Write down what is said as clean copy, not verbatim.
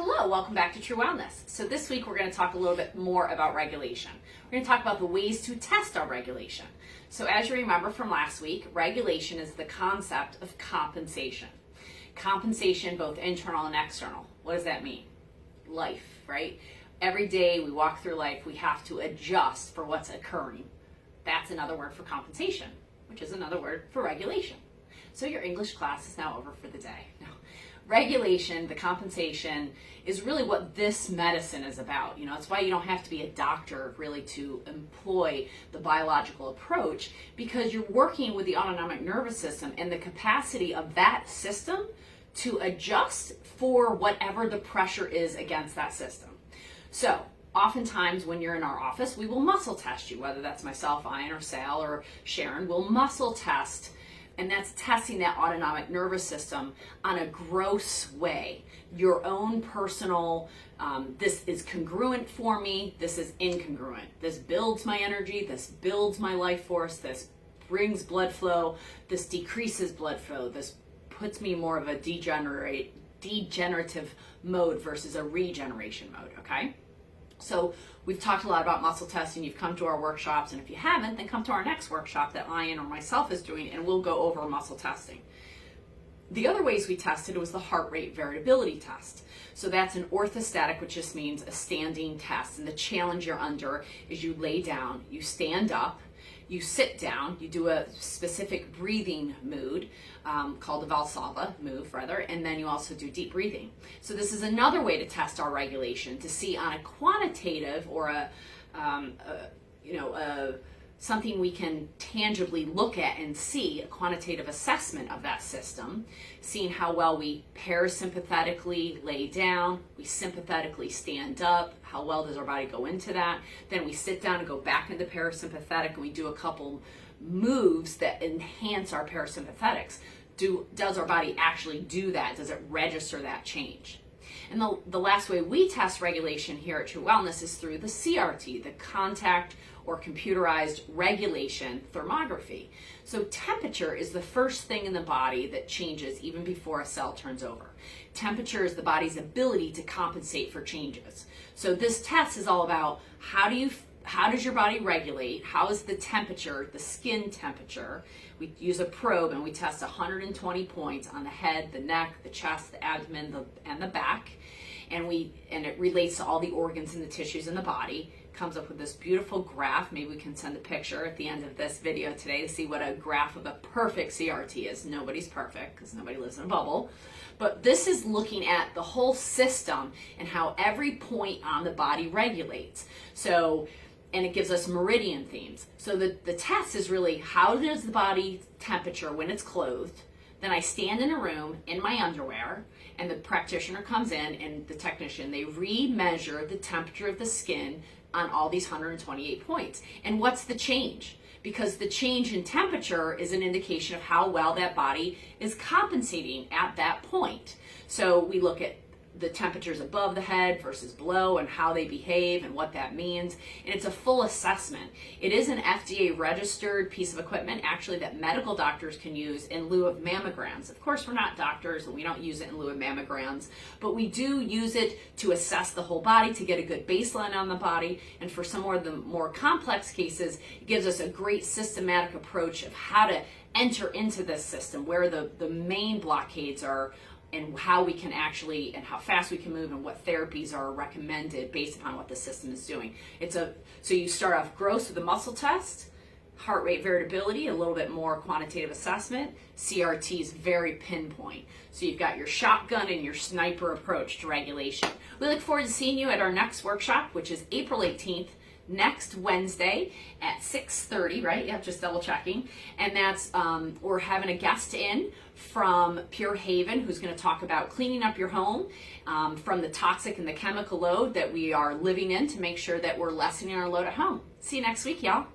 Hello, welcome back to True Wellness. So this week we're going to talk a little bit more about regulation. We're going to talk about the ways to test our regulation. So as you remember from last week, regulation is the concept of compensation. Compensation, both internal and external. What does that mean? Life, right? Every day we walk through life, we have to adjust for what's occurring. That's another word for compensation, which is another word for regulation. So your English class is now over for the day. No. Regulation, the compensation, is really what this medicine is about. It's why you don't have to be a doctor really to employ the biological approach, because you're working with the autonomic nervous system and the capacity of that system to adjust for whatever the pressure is against that system. So oftentimes when you're in our office, we will muscle test you, whether that's myself, Ian, or Sal, or Sharon. We'll muscle test, and that's testing that autonomic nervous system on a gross way. Your own personal, this is congruent for me, this is incongruent. This builds my energy, this builds my life force, this brings blood flow, this decreases blood flow, this puts me more of a degenerative mode versus a regeneration mode, okay? So we've talked a lot about muscle testing. You've come to our workshops, and if you haven't, then come to our next workshop that Ian or myself is doing, and we'll go over muscle testing. The other ways we tested was the heart rate variability test. So that's an orthostatic, which just means a standing test. And the challenge you're under is you lay down, you stand up, you sit down, you do a specific breathing mood called the Valsalva move, and then you also do deep breathing. So this is another way to test our regulation, to see on a quantitative or something we can tangibly look at and see, a quantitative assessment of that system, seeing how well we parasympathetically lay down, we sympathetically stand up, how well does our body go into that, then we sit down and go back into parasympathetic, and we do a couple moves that enhance our parasympathetics. Does our body actually do that? Does it register that change? And the last way we test regulation here at True Wellness is through the CRT, the contact or computerized regulation thermography. So temperature is the first thing in the body that changes even before a cell turns over. Temperature is the body's ability to compensate for changes. So this test is all about how does your body regulate? How is the temperature, the skin temperature? We use a probe and we test 120 points on the head, the neck, the chest, the abdomen, and the back. And it relates to all the organs and the tissues in the body. Comes up with this beautiful graph. Maybe we can send a picture at the end of this video today to see what a graph of a perfect CRT is. Nobody's perfect because nobody lives in a bubble. But this is looking at the whole system and how every point on the body regulates. And it gives us meridian themes. So the test is really, how does the body temperature when it's clothed? Then I stand in a room in my underwear, and the practitioner comes in, and the technician, they re-measure the temperature of the skin on all these 128 points. And what's the change? Because the change in temperature is an indication of how well that body is compensating at that point. So we look at the temperatures above the head versus below and how they behave and what that means. And it's a full assessment. It is an FDA registered piece of equipment actually that medical doctors can use in lieu of mammograms. Of course, we're not doctors and we don't use it in lieu of mammograms, but we do use it to assess the whole body, to get a good baseline on the body. And for some of the more complex cases, it gives us a great systematic approach of how to enter into this system, where the main blockades are, and how we can actually, and how fast we can move, and what therapies are recommended based upon what the system is doing. So you start off gross with a muscle test, heart rate variability, a little bit more quantitative assessment. CRT is very pinpoint. So you've got your shotgun and your sniper approach to regulation. We look forward to seeing you at our next workshop, which is April 18th, next Wednesday at 6:30, right? Yeah, just double checking. And that's, we're having a guest in from Pure Haven who's going to talk about cleaning up your home from the toxic and the chemical load that we are living in, to make sure that we're lessening our load at home. See you next week, y'all.